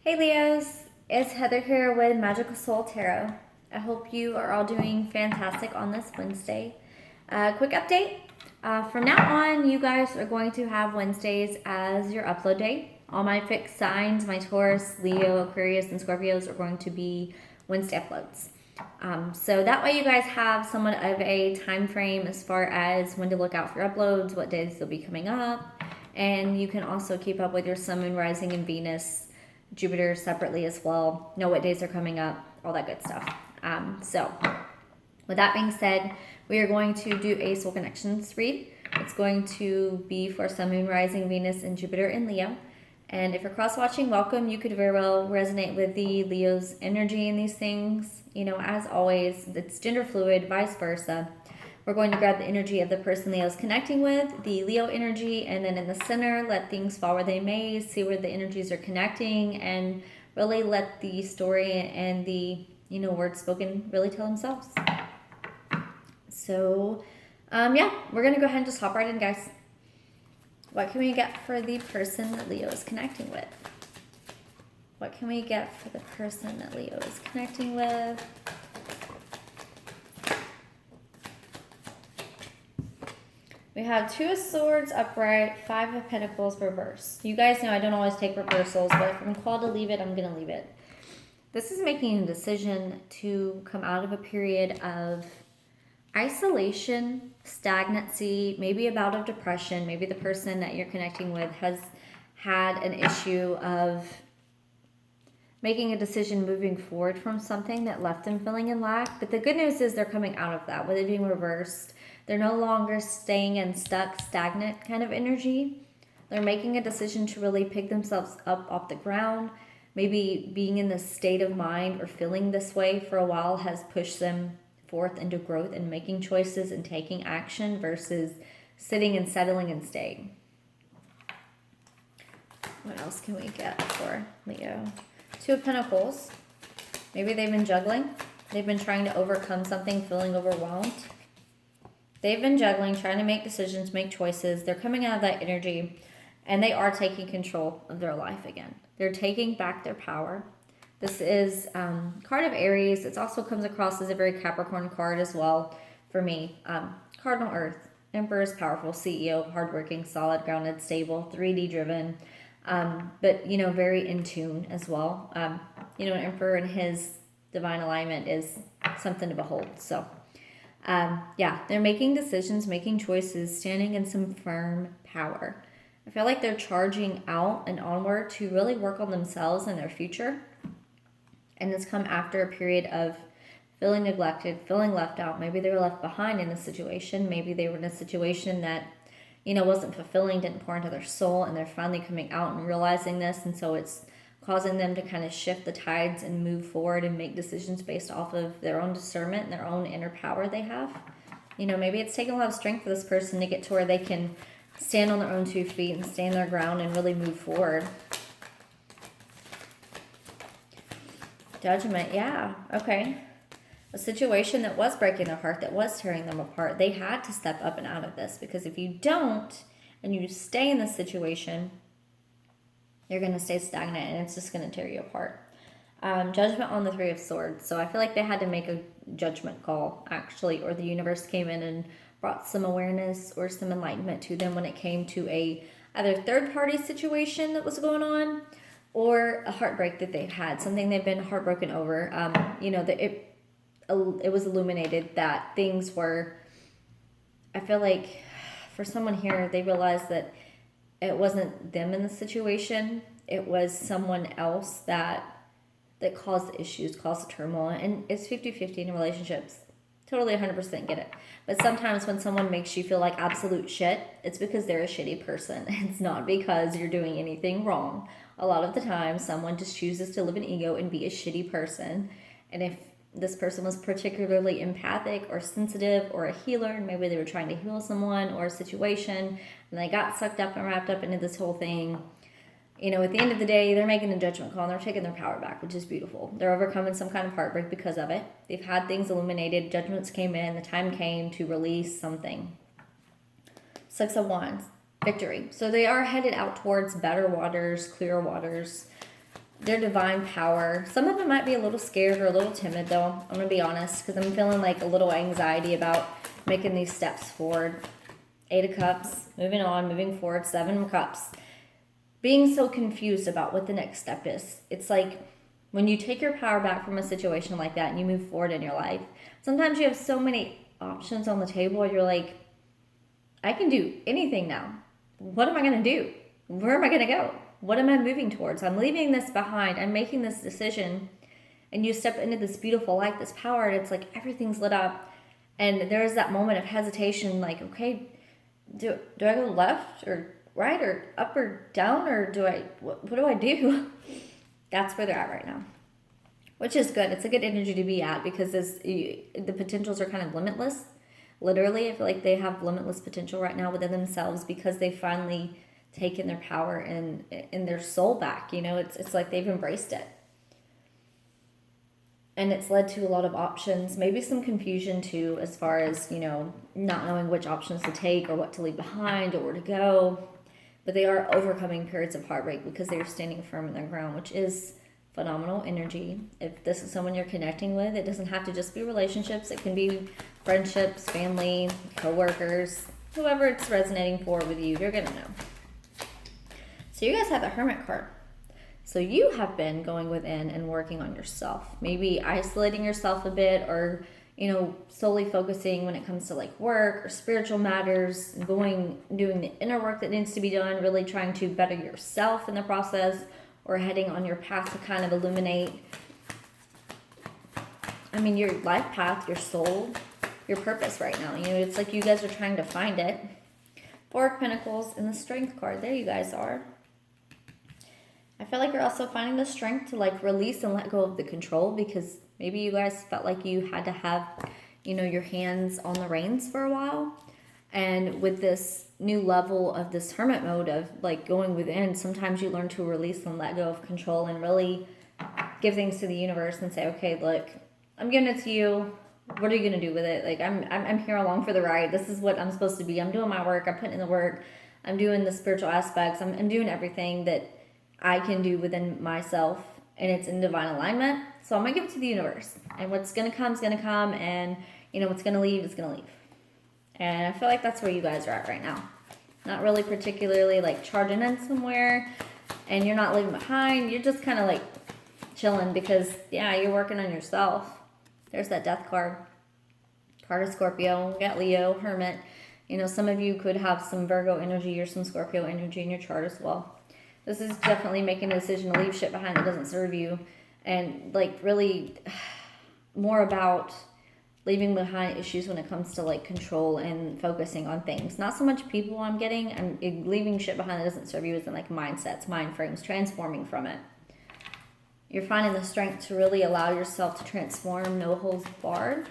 Hey Leos, it's Heather here with Magical Soul Tarot. I hope you are all doing fantastic on this Wednesday. Quick update. From now on, you guys are going to have Wednesdays as your upload day. All my fixed signs, my Taurus, Leo, Aquarius, and Scorpios are going to be Wednesday uploads. So that way you guys have somewhat of a time frame as far as when to look out for uploads, what days they'll be coming up, and you can also keep up with your Sun, Moon, Rising, and Venus, Jupiter separately as well, know what days are coming up, all that good stuff. So with that being said, we are going to do a soul connections read. It's going to be for Sun, Moon, Rising, Venus, and Jupiter in Leo. And if you're cross-watching, welcome. You could very well resonate with the Leo's energy in these things. You know, as always, it's gender fluid, vice versa. We're going to grab the energy of the person Leo's connecting with, the Leo energy, and then in the center, let things fall where they may, see where the energies are connecting, and really let the story and the, words spoken really tell themselves. So, yeah, we're going to go ahead and just hop right in, guys. What can we get for the person that Leo is connecting with? What can we get for the person that Leo is connecting with? We have Two of Swords upright, Five of Pentacles reversed. You guys know I don't always take reversals, but if I'm called to leave it, I'm going to leave it. This is making a decision to come out of a period of isolation, stagnancy, maybe a bout of depression. Maybe the person that you're connecting with has had an issue of making a decision moving forward from something that left them feeling in lack. But the good news is they're coming out of that. With it being reversed, they're no longer staying in stuck, stagnant kind of energy. They're making a decision to really pick themselves up off the ground. Maybe being in this state of mind or feeling this way for a while has pushed them forth into growth and making choices and taking action versus sitting and settling and staying. What else can we get for Leo? Two of Pentacles. Maybe they've been juggling. They've been trying to overcome something, feeling overwhelmed. They've been juggling, trying to make decisions, make choices. They're coming out of that energy, and they are taking control of their life again. They're taking back their power. This is card of Aries. It also comes across as a very Capricorn card as well for me. Cardinal Earth. Empress, powerful, CEO, hardworking, solid, grounded, stable, 3D driven, but, very in tune as well. An Emperor in his divine alignment is something to behold. So, they're making decisions, making choices, standing in some firm power. I feel like they're charging out and onward to really work on themselves and their future. And it's come after a period of feeling neglected, feeling left out. Maybe they were left behind in a situation. Maybe they were in a situation that, wasn't fulfilling, didn't pour into their soul, and they're finally coming out and realizing this. And so it's causing them to kind of shift the tides and move forward and make decisions based off of their own discernment and their own inner power they have. Maybe it's taken a lot of strength for this person to get to where they can stand on their own 2 feet and stand their ground and really move forward. Judgment, yeah, okay. A situation that was breaking their heart, that was tearing them apart, they had to step up and out of this, because if you don't and you stay in this situation, you're going to stay stagnant and it's just going to tear you apart. Judgment on the Three of Swords. So I feel like they had to make a judgment call, actually, or the universe came in and brought some awareness or some enlightenment to them when it came to a either third-party situation that was going on or a heartbreak that they've had, something they've been heartbroken over. It was illuminated that things were, I feel like for someone here, they realized that it wasn't them in the situation. It was someone else that caused the issues, caused the turmoil. And it's 50-50 in relationships. Totally 100% get it. But sometimes when someone makes you feel like absolute shit, it's because they're a shitty person. It's not because you're doing anything wrong. A lot of the time, someone just chooses to live in ego and be a shitty person. And if this person was particularly empathic or sensitive or a healer, and maybe they were trying to heal someone or a situation, and they got sucked up and wrapped up into this whole thing, at the end of the day, they're making a judgment call and they're taking their power back, which is beautiful. They're overcoming some kind of heartbreak because of it. They've had things illuminated, judgments came in, the time came to release something. Six of Wands, victory. So they are headed out towards better waters, clearer waters, their divine power. Some of them might be a little scared or a little timid though. I'm going to be honest, because I'm feeling like a little anxiety about making these steps forward. 8 of Cups, moving on, moving forward, 7 of Cups. Being so confused about what the next step is. It's like when you take your power back from a situation like that and you move forward in your life, sometimes you have so many options on the table and you're like, I can do anything now. What am I going to do? Where am I going to go? What am I moving towards? I'm leaving this behind. I'm making this decision. And you step into this beautiful light, this power, and it's like everything's lit up. And there's that moment of hesitation, like, okay, do I go left or right or up or down, or what do I do? That's where they're at right now, which is good. It's a good energy to be at because the potentials are kind of limitless. Literally, I feel like they have limitless potential right now within themselves because they finally taken their power and their soul back. You know, it's like they've embraced it. And it's led to a lot of options, maybe some confusion too, as far as, you know, not knowing which options to take or what to leave behind or where to go. But they are overcoming periods of heartbreak because they are standing firm in their ground, which is phenomenal energy. If this is someone you're connecting with, it doesn't have to just be relationships. It can be friendships, family, co-workers, whoever it's resonating for with you, you're going to know. So you guys have the Hermit card. So you have been going within and working on yourself, maybe isolating yourself a bit, or, you know, solely focusing when it comes to like work or spiritual matters, doing the inner work that needs to be done, really trying to better yourself in the process, or heading on your path to kind of illuminate, I mean, your life path, your soul, your purpose right now. You know, it's like you guys are trying to find it. 4 of Pentacles and the Strength card. There you guys are. I feel like you're also finding the strength to like release and let go of the control, because maybe you guys felt like you had to have, you know, your hands on the reins for a while. And with this new level of this hermit mode of like going within, sometimes you learn to release and let go of control and really give things to the universe and say, okay, look, I'm giving it to you. What are you going to do with it? Like, I'm here along for the ride. This is what I'm supposed to be. I'm doing my work. I'm putting in the work. I'm doing the spiritual aspects. I'm doing everything that I can do within myself, and it's in divine alignment. So I'm going to give it to the universe. And what's going to come is going to come, and, you know, what's going to leave is going to leave. And I feel like that's where you guys are at right now. Not really particularly like charging in somewhere, and you're not leaving behind. You're just kind of like chilling because, yeah, you're working on yourself. There's that Death card. Card of Scorpio. We got Leo, Hermit. You know, some of you could have some Virgo energy or some Scorpio energy in your chart as well. This is definitely making a decision to leave shit behind that doesn't serve you. And like really more about leaving behind issues when it comes to like control and focusing on things. Not so much people I'm getting. I'm leaving shit behind that doesn't serve you as in like mindsets, mind frames, transforming from it. You're finding the strength to really allow yourself to transform, no holds barred.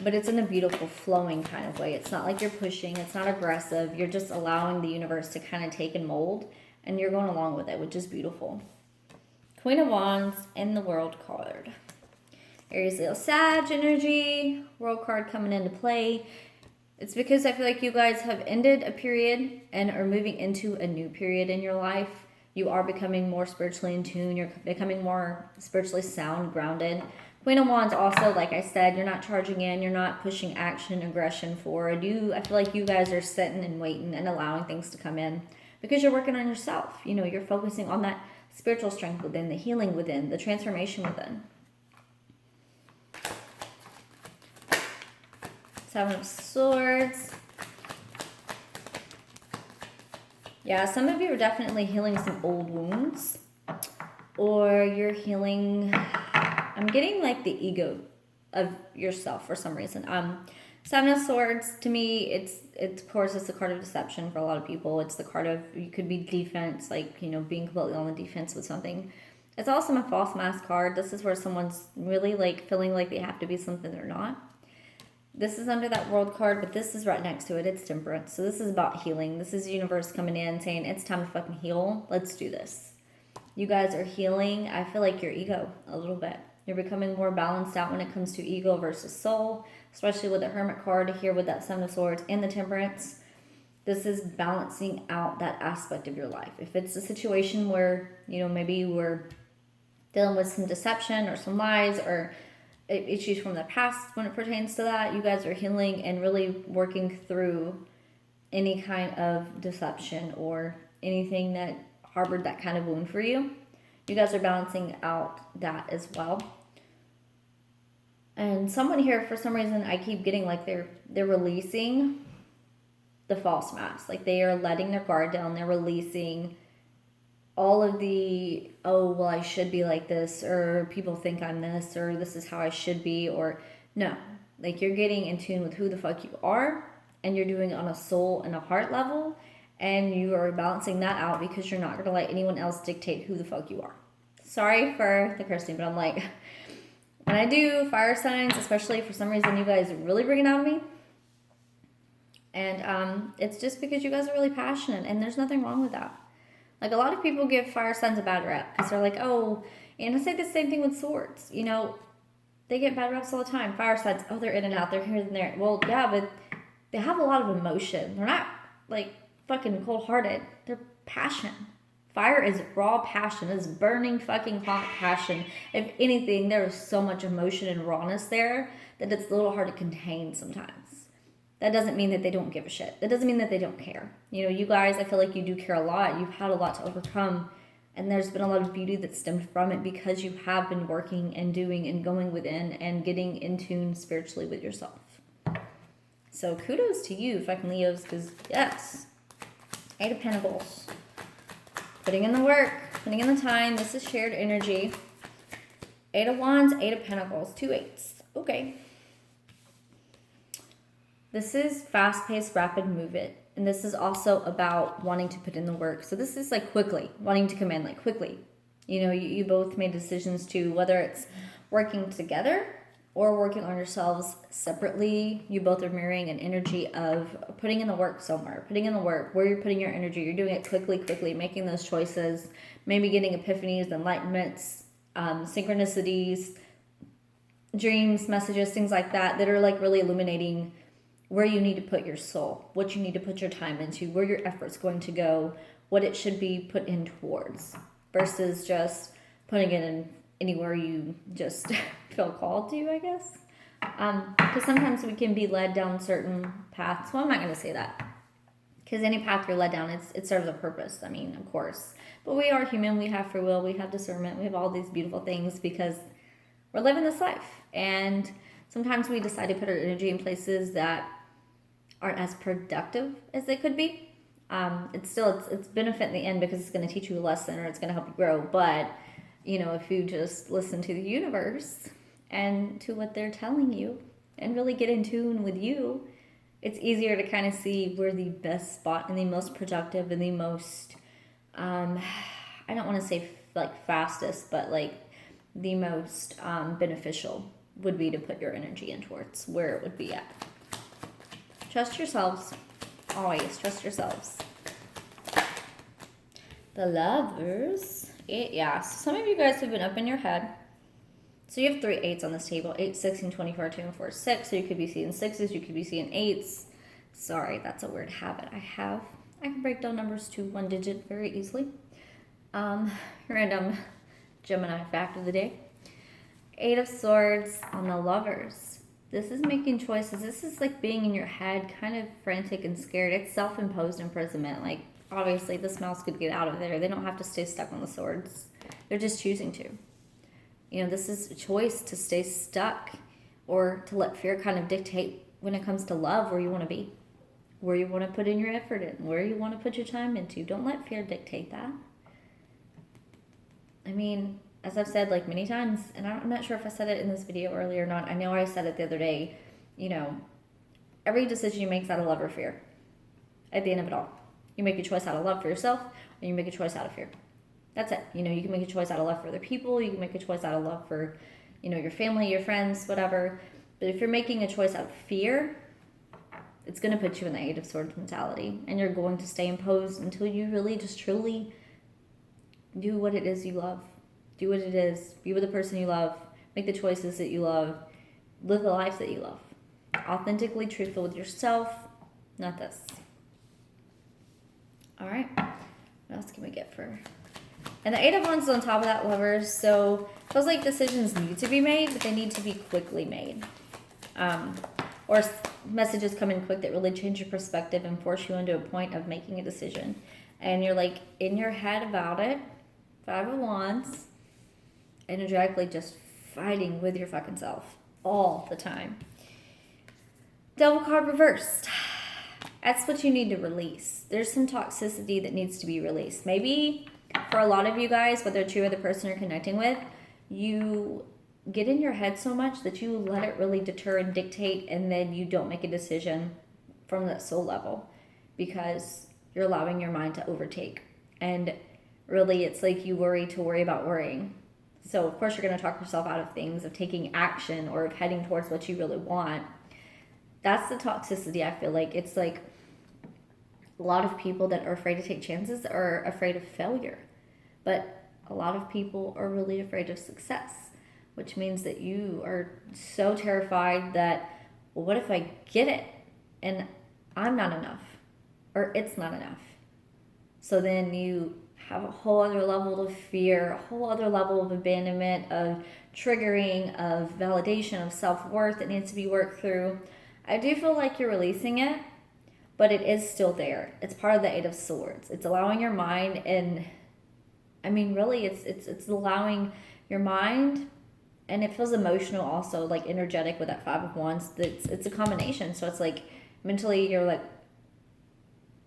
But it's in a beautiful flowing kind of way. It's not like you're pushing. It's not aggressive. You're just allowing the universe to kind of take and mold. And you're going along with it, which is beautiful. Queen of Wands and the World card. Aries, Leo, Sag energy. World card coming into play. It's because I feel like you guys have ended a period and are moving into a new period in your life. You are becoming more spiritually in tune. You're becoming more spiritually sound, grounded. Queen of Wands also, like I said, you're not charging in. You're not pushing action, aggression forward. I feel like you guys are sitting and waiting and allowing things to come in because you're working on yourself. You know, you're focusing on that spiritual strength within, the healing within, the transformation within. 7 of Swords. Yeah, some of you are definitely healing some old wounds. Or you're healing, I'm getting like the ego of yourself for some reason. 7 of Swords, to me, it's of course, it's the card of deception for a lot of people. It's the card of, you could be defense, like, you know, being completely on the defense with something. It's also a false mask card. This is where someone's really like feeling like they have to be something they're not. This is under that World card, but this is right next to it. It's Temperance. So this is about healing. This is the universe coming in saying, it's time to fucking heal. Let's do this. You guys are healing. I feel like your ego a little bit. You're becoming more balanced out when it comes to ego versus soul, especially with the Hermit card here with that 7 of Swords and the Temperance. This is balancing out that aspect of your life. If it's a situation where, maybe you were dealing with some deception or some lies or issues from the past when it pertains to that, you guys are healing and really working through any kind of deception or anything that harbored that kind of wound for you. You guys are balancing out that as well. And someone here, for some reason, I keep getting like they're releasing the false mask. Like they are letting their guard down. They're releasing all of the, oh, well, I should be like this, or people think I'm this, or this is how I should be, or no. Like you're getting in tune with who the fuck you are, and you're doing it on a soul and a heart level, and you are balancing that out because you're not going to let anyone else dictate who the fuck you are. Sorry for the cursing, but I'm like, when I do fire signs, especially for some reason, you guys really bring it out of me. And it's just because you guys are really passionate, and there's nothing wrong with that. Like a lot of people give fire signs a bad rep because they're like, oh, and I say the same thing with swords. They get bad reps all the time. Fire signs, oh, they're in and out, they're here and there. Well, yeah, but they have a lot of emotion. They're not like fucking cold-hearted. They're passion. Fire is raw passion. It's burning fucking hot passion. If anything, there is so much emotion and rawness there that it's a little hard to contain sometimes. That doesn't mean that they don't give a shit. That doesn't mean that they don't care. You guys, I feel like you do care a lot. You've had a lot to overcome. And there's been a lot of beauty that stemmed from it because you have been working and doing and going within and getting in tune spiritually with yourself. So kudos to you, fucking Leos, because yes, 8 of Pentacles. Putting in the work, putting in the time. This is shared energy. 8 of Wands, 8 of Pentacles, 2 8s. Okay. This is fast-paced, rapid movement. And this is also about wanting to put in the work. So this is like quickly, wanting to come in like quickly. You both made decisions to, whether it's working together or working on yourselves separately. You both are mirroring an energy of putting in the work somewhere, putting in the work, where you're putting your energy. You're doing it quickly, making those choices, maybe getting epiphanies, enlightenments, synchronicities, dreams, messages, things like that are like really illuminating where you need to put your soul, what you need to put your time into, where your effort's going to go, what it should be put in towards, versus just putting it in anywhere you just feel called to, I guess. Because sometimes we can be led down certain paths. Well, I'm not going to say that. Because any path you're led down, it serves a purpose. I mean, of course. But we are human. We have free will. We have discernment. We have all these beautiful things because we're living this life. And sometimes we decide to put our energy in places that aren't as productive as they could be. It's benefit in the end because it's going to teach you a lesson or it's going to help you grow. But, if you just listen to the universe and to what they're telling you and really get in tune with you, it's easier to kind of see where the best spot and the most productive and the most, I don't want to say like fastest, but like the most beneficial would be to put your energy in towards where it would be at. Trust yourselves. Always trust yourselves. The Lovers. So some of you guys have been up in your head. So you have 3 8s on this table. 8, 16, 24, 2, and 4, 6. So you could be seeing 6s. You could be seeing 8s. Sorry, that's a weird habit I have. I can break down numbers to 1 digit very easily. Random Gemini fact of the day. 8 of Swords on the Lovers. This is making choices. This is like being in your head, kind of frantic and scared. It's self-imposed imprisonment. Like, obviously, this mouse could get out of there. They don't have to stay stuck on the swords. They're just choosing to. This is a choice to stay stuck or to let fear kind of dictate when it comes to love where you want to be, where you want to put in your effort in, where you want to put your time into. Don't let fear dictate that. I mean, as I've said like many times, and I'm not sure if I said it in this video earlier or not. I know I said it the other day. Every decision you make is out of love or fear. At the end of it all, you make a choice out of love for yourself, or you make a choice out of fear. That's it. You can make a choice out of love for other people. You can make a choice out of love for, your family, your friends, whatever. But if you're making a choice out of fear, it's going to put you in the 8 of Swords mentality, and you're going to stay imposed until you really just truly do what it is you love. Do what it is. Be with the person you love. Make the choices that you love. Live the life that you love. Authentically truthful with yourself. Not this. All right. What else can we get for... And the Eight of Wands on top of that, lovers. So it feels like decisions need to be made, but they need to be quickly made. Or messages come in quick that really change your perspective and force you into a point of making a decision. And you're like in your head about it. Five of Wands. Energetically just fighting with your fucking self all the time. Devil card reversed. That's what you need to release. There's some toxicity that needs to be released. Maybe for a lot of you guys, whether it's you or the person you're connecting with, you get in your head so much that you let it really deter and dictate, and then you don't make a decision from that soul level because you're allowing your mind to overtake. And really, it's like you worry to worry about worrying. So, of course, you're going to talk yourself out of things, of taking action or of heading towards what you really want. That's the toxicity, I feel like. It's like a lot of people that are afraid to take chances are afraid of failure. But a lot of people are really afraid of success, which means that you are so terrified that, well, what if I get it and I'm not enough or it's not enough? So then you have a whole other level of fear, a whole other level of abandonment, of triggering, of validation, of self-worth that needs to be worked through. I do feel like you're releasing it, but it is still there. It's part of the Eight of Swords. It's allowing your mind, and I mean, really, it's allowing your mind, and it feels emotional also, like energetic with that Five of Wands. It's a combination. So it's like mentally you're like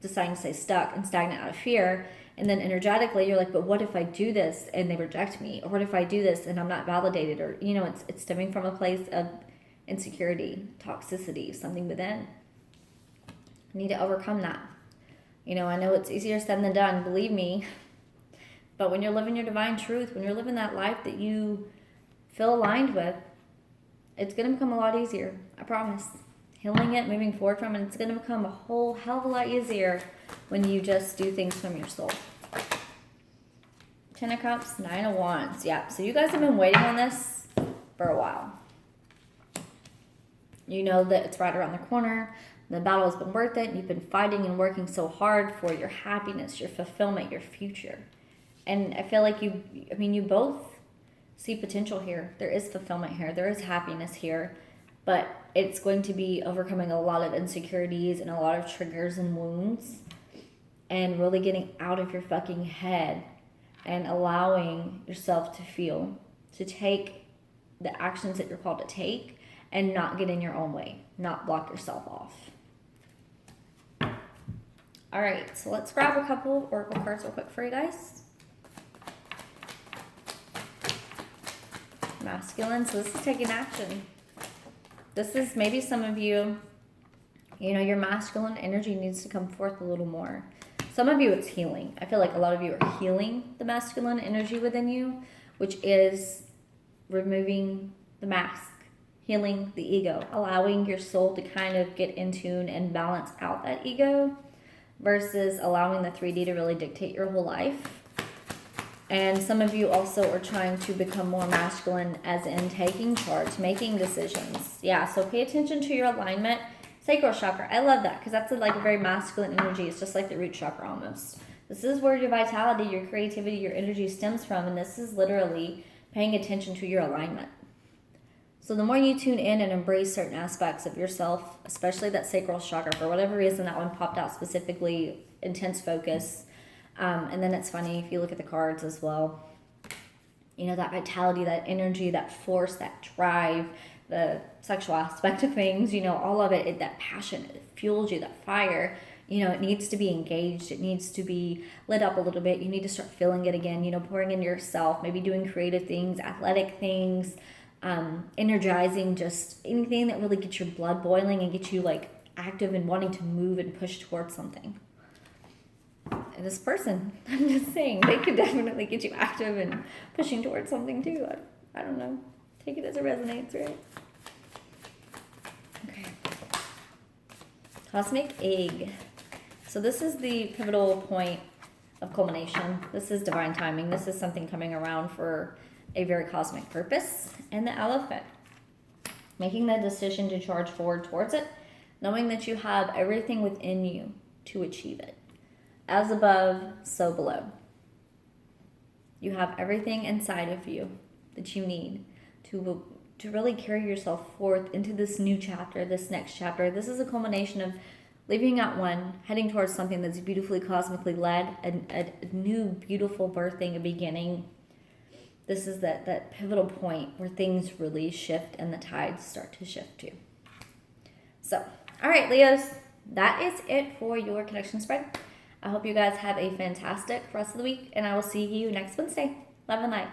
deciding to stay stuck and stagnant out of fear. And then energetically, you're like, but what if I do this and they reject me? Or what if I do this and I'm not validated? Or, you know, it's stemming from a place of insecurity, toxicity, something within. I need to overcome that. You know, I know it's easier said than done, believe me. But when you're living your divine truth, when you're living that life that you feel aligned with, it's going to become a lot easier. I promise. Healing it, moving forward from it, it's going to become a whole hell of a lot easier when you just do things from your soul. Ten of Cups, Nine of Wands. Yeah, so you guys have been waiting on this for a while. You know that it's right around the corner. The battle has been worth it. You've been fighting and working so hard for your happiness, your fulfillment, your future. And I feel like you both see potential here. There is fulfillment here. There is happiness here. But it's going to be overcoming a lot of insecurities and a lot of triggers and wounds. And really getting out of your fucking head and allowing yourself to feel, to take the actions that you're called to take and not get in your own way, not block yourself off. All right, so let's grab a couple oracle cards real quick for you guys. Masculine, so this is taking action. This is maybe some of you, you know, your masculine energy needs to come forth a little more. Some of you, it's healing. I feel like a lot of you are healing the masculine energy within you, which is removing the mask, healing the ego, allowing your soul to kind of get in tune and balance out that ego versus allowing the 3D to really dictate your whole life. And some of you also are trying to become more masculine as in taking charge, making decisions. Yeah, so pay attention to your alignment. Sacral chakra, I love that because that's like a very masculine energy. It's just like the root chakra almost. This is where your vitality, your creativity, your energy stems from. And this is literally paying attention to your alignment. So the more you tune in and embrace certain aspects of yourself, especially that sacral chakra, for whatever reason that one popped out specifically, intense focus. And then it's funny if you look at the cards as well. You know, that vitality, that energy, that force, that drive, the sexual aspect of things, you know, all of it, that passion, it fuels you, that fire, you know, it needs to be engaged. It needs to be lit up a little bit. You need to start feeling it again, you know, pouring into yourself, maybe doing creative things, athletic things, energizing, just anything that really gets your blood boiling and gets you like active and wanting to move and push towards something. And this person, I'm just saying, they could definitely get you active and pushing towards something too. I don't know. Take it as it resonates, right? Okay. Cosmic Egg. So this is the pivotal point of culmination. This is divine timing. This is something coming around for a very cosmic purpose. And the Elephant. Making the decision to charge forward towards it, knowing that you have everything within you to achieve it. As above, so below. You have everything inside of you that you need to really carry yourself forth into this new chapter, this next chapter. This is a culmination of leaving out one, heading towards something that's beautifully cosmically led, a new beautiful birthing, a beginning. This is that pivotal point where things really shift and the tides start to shift too. So, all right, Leos, that is it for your connection spread. I hope you guys have a fantastic rest of the week, and I will see you next Wednesday. Love and light.